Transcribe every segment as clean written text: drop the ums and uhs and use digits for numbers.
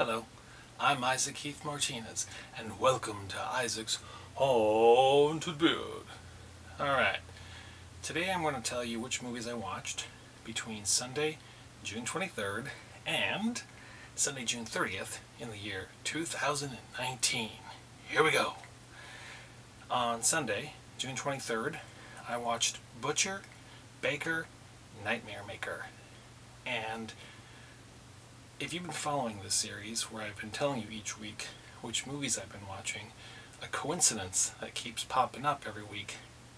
Hello, I'm Isaac Heath Martinez, and welcome to Isaac's Haunted Beard. Alright, today I'm going to tell you which movies I watched between Sunday, June 23rd, and Sunday, June 30th in the year 2019. Here we go. On Sunday, June 23rd, I watched Butcher, Baker, Nightmare Maker. And if you've been following this series, where I've been telling you each week which movies I've been watching, a coincidence that keeps popping up every week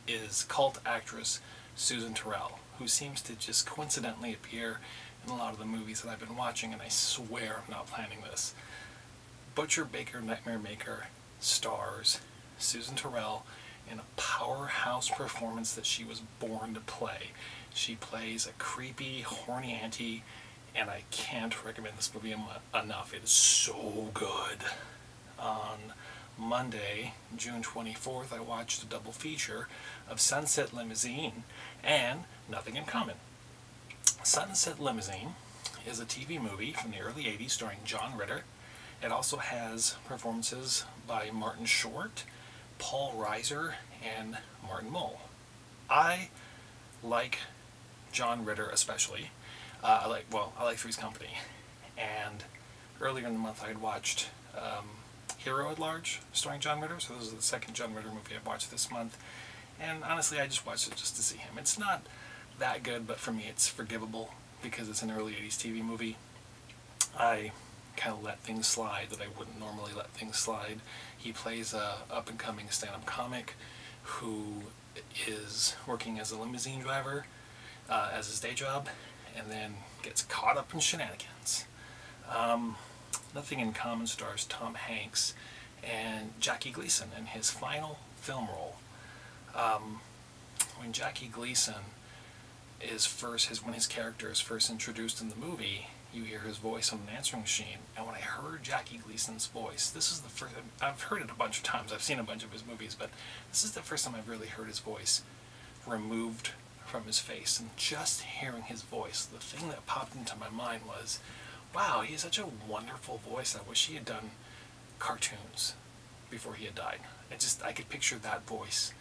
is cult actress Susan Tyrrell, who seems to just coincidentally appear in a lot of the movies that I've been watching, and I swear I'm not planning this. Butcher, Baker, Nightmare Maker stars Susan Tyrrell in a powerhouse performance that she was born to play. She plays a creepy, horny auntie, and I can't recommend this movie enough. It is so good. On Monday, June 24th, I watched a double feature of Sunset Limousine and Nothing in Common. Sunset Limousine is a TV movie from the early 80s starring John Ritter. It also has performances by Martin Short, Paul Reiser, and Martin Mull. I like John Ritter especially. I like Three's Company. And earlier in the month I had watched Hero at Large starring John Ritter, so this is the second John Ritter movie I've watched this month. And honestly, I just watched it just to see him. It's not that good, but for me it's forgivable because it's an early 80s TV movie. I kind of let things slide that I wouldn't normally let things slide. He plays a up-and-coming stand-up comic who is working as a limousine driver as his day job, and then gets caught up in shenanigans. Nothing in Common stars Tom Hanks and Jackie Gleason in his final film role. When Jackie Gleason when his character is first introduced in the movie, you hear his voice on an answering machine, and when I heard Jackie Gleason's voice, this is the first, I've heard it a bunch of times, I've seen a bunch of his movies, but this is the first time I've really heard his voice removed from his face. And just hearing his voice, the thing that popped into my mind was, wow, he has such a wonderful voice. I wish he had done cartoons before he had died. I could picture that voice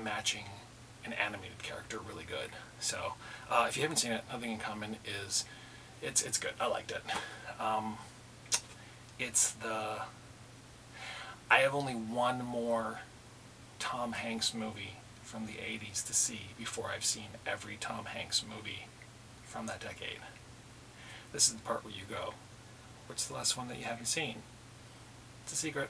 matching an animated character really good. So if you haven't seen it, Nothing in Common is it's good. I liked it. I have only one more Tom Hanks movie from the 80s to see before I've seen every Tom Hanks movie from that decade. This is the part where you go, what's the last one that you haven't seen? It's a secret.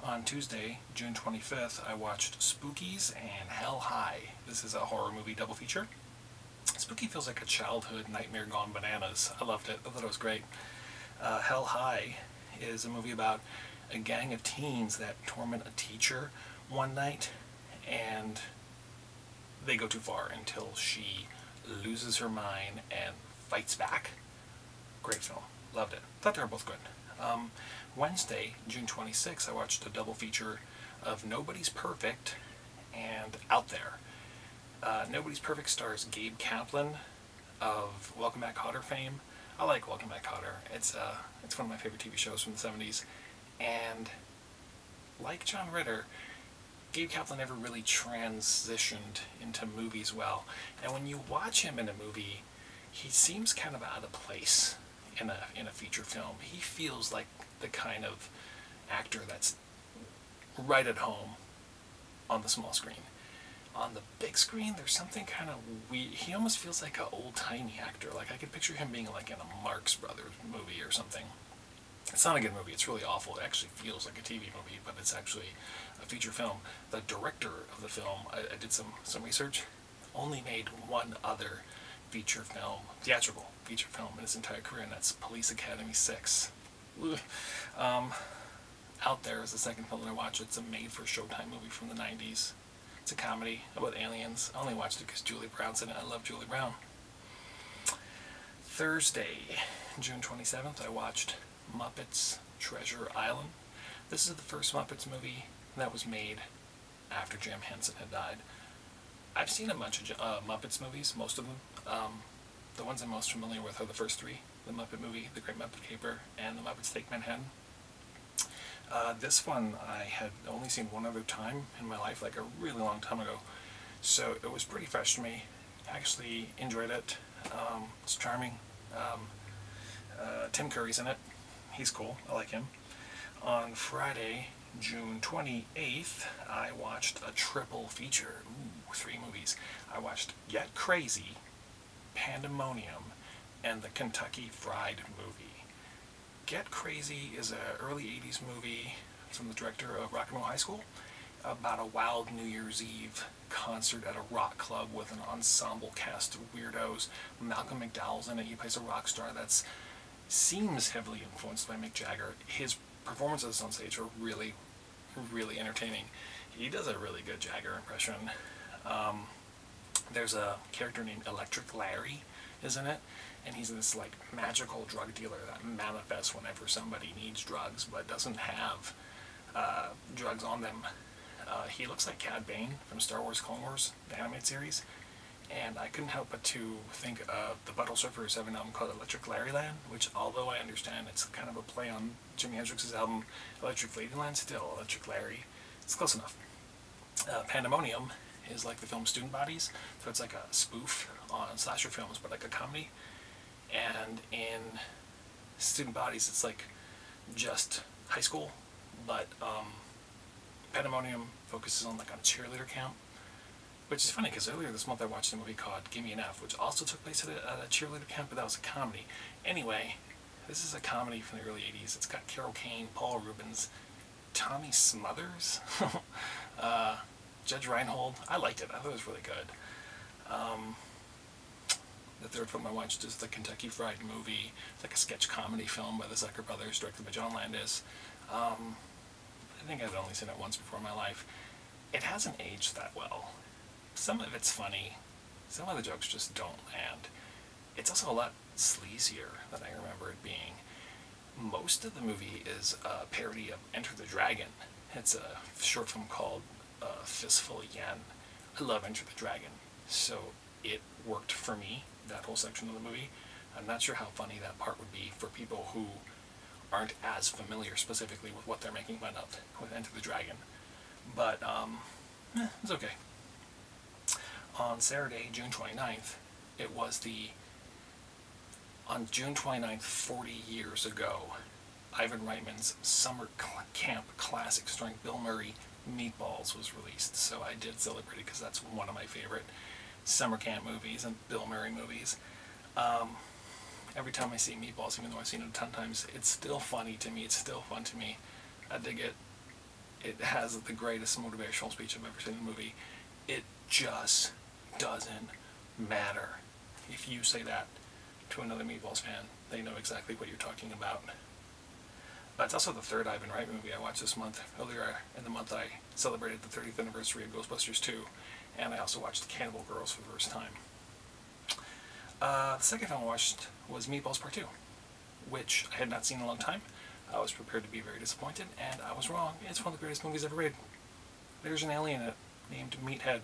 On Tuesday, June 25th, I watched Spookies and Hell High. This is a horror movie double feature. Spooky feels like a childhood nightmare gone bananas. I loved it. I thought it was great. Hell High is a movie about a gang of teens that torment a teacher one night, and they go too far until she loses her mind and fights back. Great film. Loved it. Thought they were both good. Wednesday, June 26th, I watched a double feature of Nobody's Perfect and Out There. Nobody's Perfect stars Gabe Kaplan of Welcome Back Kotter fame. I like Welcome Back Kotter. It's one of my favorite TV shows from the 70s. And like John Ritter, Gabe Kaplan never really transitioned into movies well. And when you watch him in a movie, he seems kind of out of place in a feature film. He feels like the kind of actor that's right at home on the small screen. On the big screen, there's something kind of weird. He almost feels like an old-timey actor. Like, I could picture him being like in a Marx Brothers movie or something. It's not a good movie. It's really awful. It actually feels like a TV movie, but it's actually a feature film. The director of the film, I did some research, only made one other feature film, theatrical feature film in his entire career, and that's Police Academy 6. Out There is the second film that I watched. It's a made-for-Showtime movie from the 90s. It's a comedy about aliens. I only watched it because Julie Brown's in it. I love Julie Brown. Thursday, June 27th, I watched Muppets Treasure Island. This is the first Muppets movie that was made after Jim Henson had died. I've seen a bunch of Muppets movies, most of them. The ones I'm most familiar with are the first three. The Muppet Movie, The Great Muppet Caper, and The Muppets Take Manhattan. This one I had only seen one other time in my life, like a really long time ago, so it was pretty fresh to me. I actually enjoyed it. It's charming. Tim Curry's in it. He's cool. I like him. On Friday, June 28th, I watched a triple feature. Ooh, 3 movies. I watched Get Crazy, Pandemonium, and the Kentucky Fried Movie. Get Crazy is an early 80s movie from the director of Rock and Roll High School about a wild New Year's Eve concert at a rock club with an ensemble cast of weirdos. Malcolm McDowell's in it. He plays a rock star that seems heavily influenced by Mick Jagger. His performances on stage are really, really entertaining. He does a really good Jagger impression. There's a character named Electric Larry is in it, and he's this like magical drug dealer that manifests whenever somebody needs drugs but doesn't have drugs on them. He looks like Cad Bane from Star Wars Clone Wars, the animated series, and I couldn't help but to think of the Buttle Surfers have an album called Electric Larryland, which, although I understand it's kind of a play on Jimi Hendrix's album Electric Ladyland, still Electric Larry, it's close enough. Pandemonium is like the film Student Bodies, so it's like a spoof on slasher films, but like a comedy. And in Student Bodies, it's like just high school, but Pandemonium focuses on like on a cheerleader camp, which is funny because earlier this month I watched a movie called Gimme an F, which also took place at a cheerleader camp, but that was a comedy. Anyway, this is a comedy from the early 80s. It's got Carol Kane, Paul Reubens, Tommy Smothers, Judge Reinhold. I liked it. I thought it was really good. The third film I watched is the Kentucky Fried Movie. It's like a sketch comedy film by the Zucker brothers, directed by John Landis. I think I've only seen it once before in my life. It hasn't aged that well. Some of it's funny. Some of the jokes just don't land. It's also a lot sleazier than I remember it being. Most of the movie is a parody of Enter the Dragon. It's a short film called Fistful of Yen. I love Enter the Dragon, so it worked for me, that whole section of the movie. I'm not sure how funny that part would be for people who aren't as familiar specifically with what they're making fun of with Enter the Dragon. But, it's okay. On Saturday, June 29th, on June 29th, 40 years ago, Ivan Reitman's Summer Camp Classic starring Bill Murray, Meatballs, was released. So I did celebrate it because that's one of my favorite summer camp movies and Bill Murray movies. Every time I see Meatballs, even though I've seen it a ton of times, it's still funny to me. It's still fun to me. I dig it. It has the greatest motivational speech I've ever seen in a movie. It just doesn't matter. If you say that to another Meatballs fan, they know exactly what you're talking about. It's also the third Ivan Reitman movie I watched this month. Earlier in the month I celebrated the 30th anniversary of Ghostbusters 2, and I also watched Cannibal Girls for the first time. The second film I watched was Meatballs Part 2, which I had not seen in a long time. I was prepared to be very disappointed, and I was wrong. It's one of the greatest movies ever made. There's an alien in it named Meathead,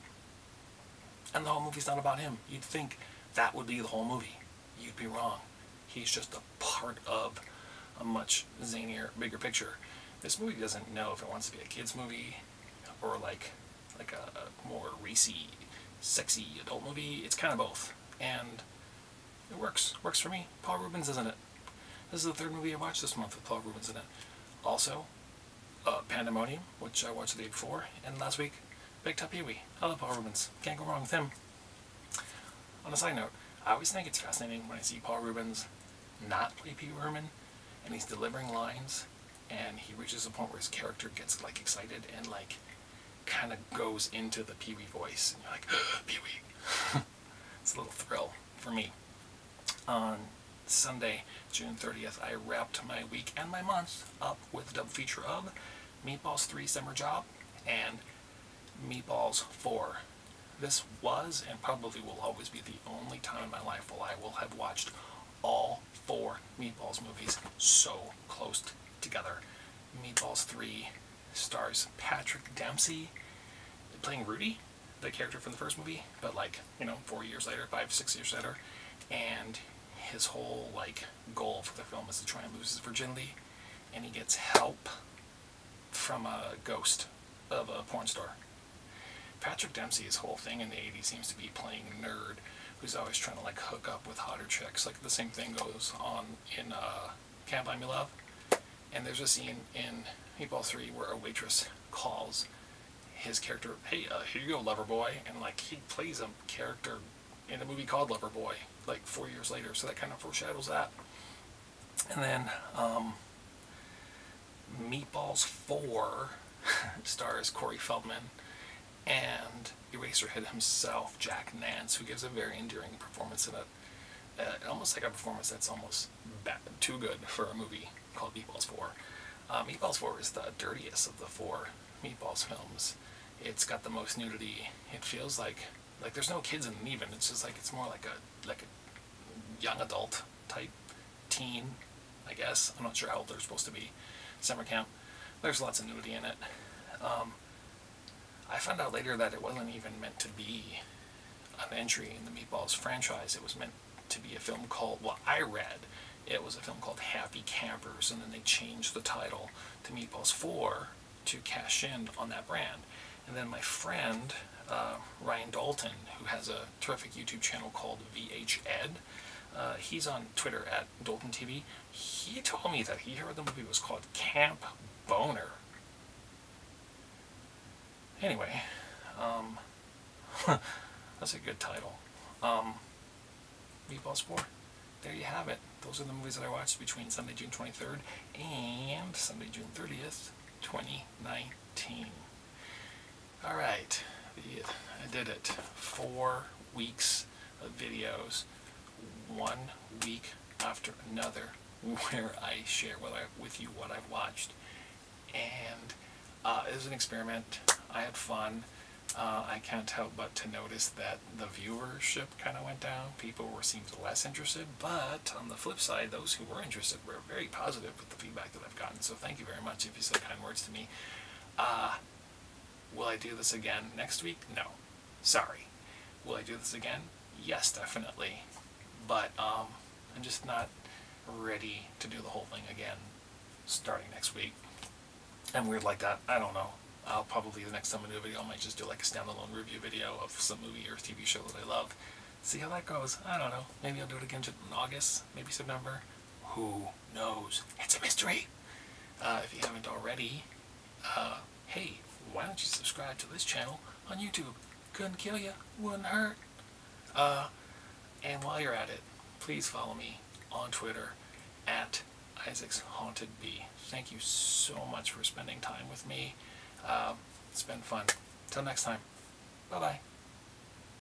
and the whole movie's not about him. You'd think that would be the whole movie. You'd be wrong. He's just a part of a much zanier, bigger picture. This movie doesn't know if it wants to be a kid's movie or like a more racy, sexy adult movie. It's kind of both, and it works. Works for me. Paul Reubens is in it. This is the third movie I watched this month with Paul Reubens in it. Also, Pandemonium, which I watched the day before, and last week, Big Top Pee-wee. I love Paul Reubens. Can't go wrong with him. On a side note, I always think it's fascinating when I see Paul Reubens not play Pee Wee Herman, and he's delivering lines, and he reaches a point where his character gets like excited and like kind of goes into the Pee Wee voice, and you're like, Pee Wee. It's a little thrill for me. On Sunday, June 30th, I wrapped my week and my month up with a double feature of Meatballs 3 Summer Job and Meatballs 4. This was and probably will always be the only time in my life where I will have watched all 4 Meatballs movies so close together. Meatballs 3 stars Patrick Dempsey playing Rudy, the character from the first movie, but like, 4 years later, 5, 6 years later, and his whole like goal for the film is to try and lose his virginity, and he gets help from a ghost of a porn star. Patrick Dempsey's whole thing in the 80s seems to be playing a nerd who's always trying to like hook up with hotter chicks. Like the same thing goes on in Can't Buy Me Love. And there's a scene in Meatballs 3 where a waitress calls his character, hey, here you go, lover boy, and like he plays a character in a movie called Loverboy like 4 years later, so that kind of foreshadows that. And then Meatballs 4 stars Corey Feldman and Eraserhead himself, Jack Nance, who gives a very endearing performance in it. Almost like a performance that's almost too good for a movie called Meatballs 4. Meatballs 4 is the dirtiest of the 4 Meatballs films. It's got the most nudity. It feels like there's no kids in it even. It's just like, it's more like a young adult type teen, I guess. I'm not sure how old they're supposed to be. Summer camp. There's lots of nudity in it. I found out later that it wasn't even meant to be an entry in the Meatballs franchise. It was meant to be a film called, well, I read it was a film called Happy Campers, and then they changed the title to Meatballs 4 to cash in on that brand. And then my friend, Ryan Dalton, who has a terrific YouTube channel called VHEd, he's on Twitter at Dalton TV. He told me that he heard the movie was called Camp Boner. Anyway, that's a good title. Meatballs 4. There you have it. Those are the movies that I watched between Sunday, June 23rd and Sunday, June 30th, 2019. Alright, I did it. 4 weeks of videos, 1 week after another, where I share with you what I've watched. And it was an experiment. I had fun. I can't help but to notice that the viewership kind of went down. People seemed less interested, but on the flip side, those who were interested were very positive with the feedback that I've gotten. So thank you very much if you said kind words to me. Will I do this again next week? No. Sorry. Will I do this again? Yes, definitely. But I'm just not ready to do the whole thing again starting next week. I'm weird like that. I don't know. I'll probably, the next time I do a video, I might just do like a standalone review video of some movie or TV show that I love. See how that goes. I don't know. Maybe I'll do it again in August, maybe September. Who knows? It's a mystery. If you haven't already, hey, why don't you subscribe to this channel on YouTube? Couldn't kill you, wouldn't hurt. And while you're at it, please follow me on Twitter at Isaac's Haunted Bee. Thank you so much for spending time with me. It's been fun. Till next time. Bye-bye.